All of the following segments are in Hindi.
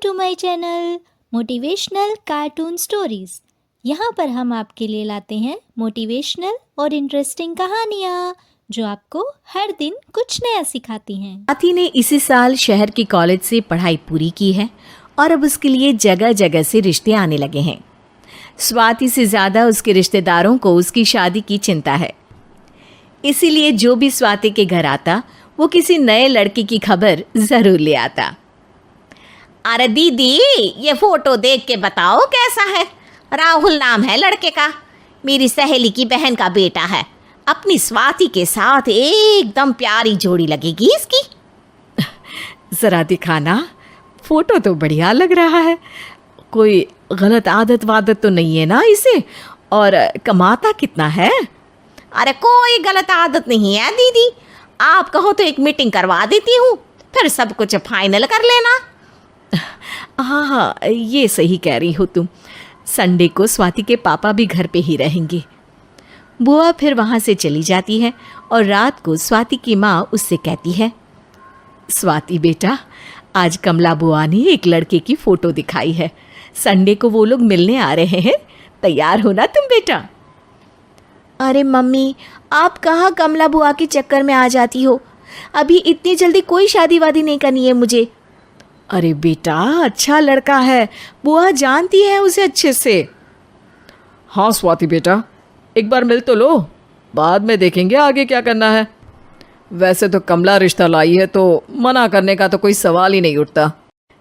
To my channel motivational cartoon stories. यहाँ पर हम आपके लिए लाते हैं मोटिवेशनल और इंटरेस्टिंग कहानियाँ जो आपको हर दिन कुछ नया सिखाती हैं। स्वाति ने इसी साल शहर के कॉलेज से पढ़ाई पूरी की है और अब उसके लिए जगह जगह से रिश्ते आने लगे हैं। स्वाति से ज़्यादा उसके रिश्तेदारों को उसकी शादी की चिंता है, इसीलिए जो भी स्वाति के घर आता वो किसी नए लड़के की खबर ज़रूर ले आता। अरे दीदी, ये फोटो देख के बताओ कैसा है। राहुल नाम है लड़के का, मेरी सहेली की बहन का बेटा है। अपनी स्वाति के साथ एकदम प्यारी जोड़ी लगेगी इसकी। ज़रा दिखाना, फोटो तो बढ़िया लग रहा है। कोई गलत आदत वादत तो नहीं है ना इसे? और कमाता कितना है? अरे कोई गलत आदत नहीं है दीदी, आप कहो तो एक मीटिंग करवा देती हूँ, फिर सब कुछ फाइनल कर लेना। हाँ, ये सही कह रही हो तुम। संडे को स्वाति के पापा भी घर पे ही रहेंगे। बुआ फिर वहाँ से चली जाती है और रात को स्वाति की माँ उससे कहती है, स्वाति बेटा, आज कमला बुआ ने एक लड़के की फ़ोटो दिखाई है। संडे को वो लोग मिलने आ रहे हैं, तैयार हो ना तुम बेटा? अरे मम्मी, आप कहाँ कमला बुआ के चक्कर में आ जाती हो? अभी इतनी जल्दी कोई शादी वादी नहीं करनी है मुझे। अरे बेटा, अच्छा लड़का है, बुआ जानती है उसे अच्छे से। हाँ स्वाति बेटा, एक बार मिल तो लो, बाद में देखेंगे आगे क्या करना है। वैसे तो कमला रिश्ता लाई है तो मना करने का तो कोई सवाल ही नहीं उठता।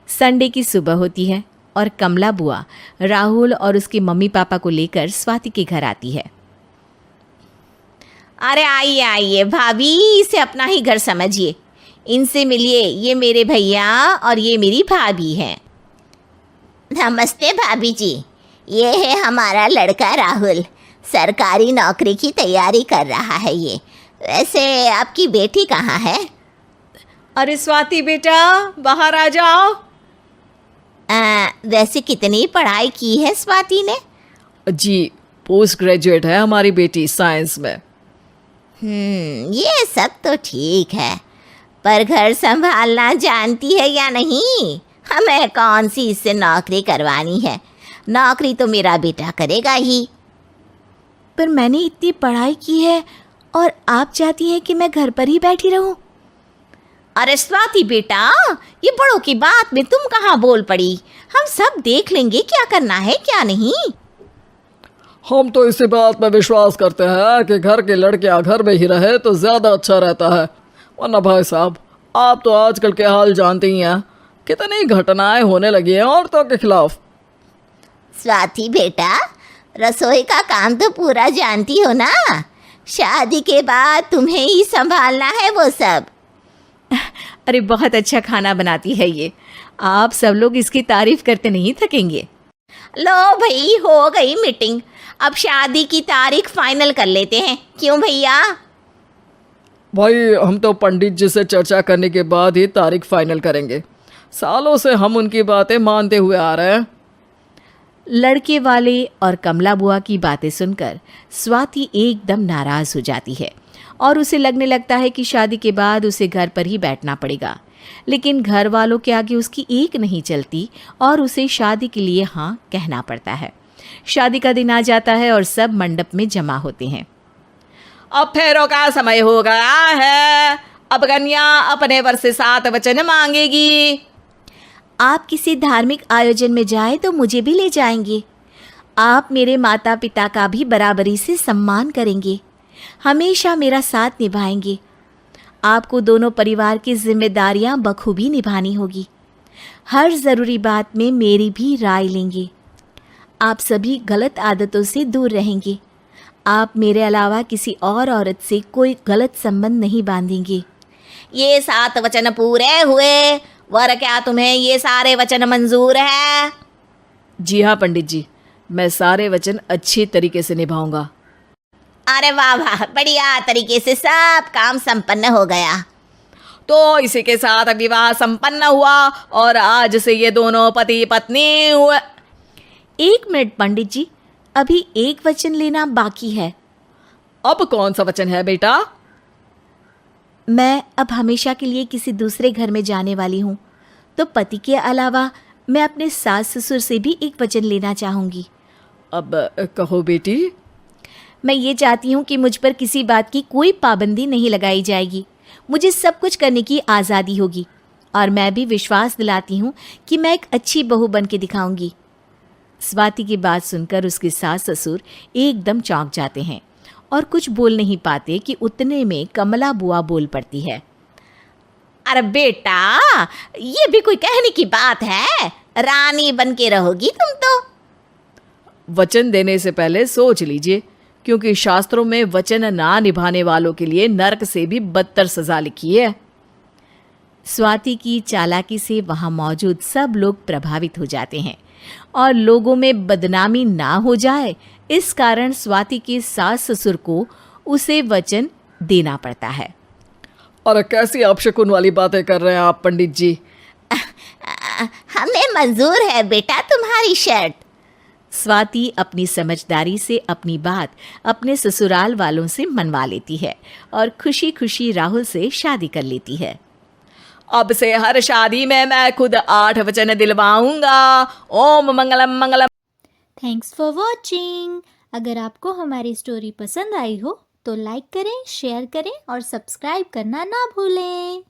संडे की सुबह होती है और कमला बुआ राहुल और उसके मम्मी पापा को लेकर स्वाति के घर आती है। अरे आइए आइए भाभी, इसे अपना ही घर समझिए। इनसे मिलिए, ये मेरे भैया और ये मेरी भाभी हैं। नमस्ते भाभी जी, ये है हमारा लड़का राहुल, सरकारी नौकरी की तैयारी कर रहा है ये। वैसे आपकी बेटी कहाँ है? अरे स्वाति बेटा, बाहर आ जाओ। वैसे कितनी पढ़ाई की है स्वाति ने? जी, पोस्ट ग्रेजुएट है हमारी बेटी साइंस में। ये सब तो ठीक है, पर घर संभालना जानती है या नहीं? हमें कौन सी इससे नौकरी करवानी है, नौकरी तो मेरा बेटा करेगा ही। पर मैंने इतनी पढ़ाई की है और आप चाहती हैं कि मैं घर पर ही बैठी रहूं? अरे स्वाति बेटा, ये बड़ों की बात में तुम कहाँ बोल पड़ी? हम सब देख लेंगे क्या करना है क्या नहीं। हम तो इसी बात पर विश्वास करते हैं कि घर के लड़के घर में ही रहे तो ज़्यादा अच्छा रहता है। वरना भाई साहब, आप तो आजकल के हाल जानते ही हैं, कितनी घटनाएं होने लगी हैं औरतों के खिलाफ। स्वाति बेटा, रसोई का काम तो पूरा जानती हो ना? शादी के बाद तुम्हें ही संभालना है वो सब। अरे बहुत अच्छा खाना बनाती है ये, आप सब लोग इसकी तारीफ करते नहीं थकेंगे। लो भाई, हो गई मीटिंग, अब शादी की तारीख फाइनल कर लेते हैं। क्यों भैया? भाई, हम तो पंडित जी से चर्चा करने के बाद ही तारीख फाइनल करेंगे। सालों से हम उनकी बातें मानते हुए आ रहे हैं। लड़के वाले और कमला बुआ की बातें सुनकर स्वाति एकदम नाराज़ हो जाती है और उसे लगने लगता है कि शादी के बाद उसे घर पर ही बैठना पड़ेगा। लेकिन घर वालों के आगे उसकी एक नहीं चलती और उसे शादी के लिए हाँ कहना पड़ता है। शादी का दिन आ जाता है और सब मंडप में जमा होते हैं। अब फेरों का समय हो गया है, अब कन्या अपने वर से 7 वचन मांगेगी। आप किसी धार्मिक आयोजन में जाएं तो मुझे भी ले जाएंगे। आप मेरे माता पिता का भी बराबरी से सम्मान करेंगे, हमेशा मेरा साथ निभाएंगे। आपको दोनों परिवार की जिम्मेदारियां बखूबी निभानी होगी। हर ज़रूरी बात में मेरी भी राय लेंगे। आप सभी गलत आदतों से दूर रहेंगे। आप मेरे अलावा किसी और औरत से कोई गलत संबंध नहीं बांधेंगे। ये 7 वचन पूरे हुए, वर क्या तुम्हें ये सारे वचन मंजूर है? जी हाँ पंडित जी, मैं सारे वचन अच्छी तरीके से निभाऊंगा। अरे वाह वाह, बढ़िया तरीके से सब काम संपन्न हो गया। तो इसी के साथ विवाह संपन्न हुआ और आज से ये दोनों पति पत्नी हुए। 1 मिनट पंडित जी, अभी एक वचन लेना बाकी है। अब कौन सा वचन है बेटा? मैं अब हमेशा के लिए किसी दूसरे घर में जाने वाली हूँ, तो पति के अलावा मैं अपने सास ससुर से भी एक वचन लेना चाहूँगी। अब कहो बेटी। मैं ये चाहती हूँ कि मुझ पर किसी बात की कोई पाबंदी नहीं लगाई जाएगी। मुझे सब कुछ करने की आज़ादी होगी और मैं भी विश्वास दिलाती हूँ कि मैं एक अच्छी बहू बन के दिखाऊंगी। स्वाति की बात सुनकर उसके सास ससुर एकदम चौंक जाते हैं और कुछ बोल नहीं पाते कि उतने में कमला बुआ बोल पड़ती है। अरे बेटा, ये भी कोई कहने की बात है? रानी बन के रहोगी तुम तो। वचन देने से पहले सोच लीजिए, क्योंकि शास्त्रों में वचन ना निभाने वालों के लिए नरक से भी बदतर सजा लिखी है। स्वाति की चालाकी से वहां मौजूद सब लोग प्रभावित हो जाते हैं और लोगों में बदनामी ना हो जाए, इस कारण स्वाति के सास ससुर को उसे वचन देना पड़ता है। और कैसी अपशकुन वाली बातें कर रहे हैं आप पंडित जी? हमें मंजूर है बेटा तुम्हारी शर्त। स्वाति अपनी समझदारी से अपनी बात अपने ससुराल वालों से मनवा लेती है और खुशी खुशी राहुल से शादी कर लेती है। अब से हर शादी में मैं खुद 8 वचन दिलवाऊंगा। ओम मंगलम मंगलम। Thanks for watching. अगर आपको हमारी स्टोरी पसंद आई हो तो लाइक करें, शेयर करें और सब्सक्राइब करना ना भूलें।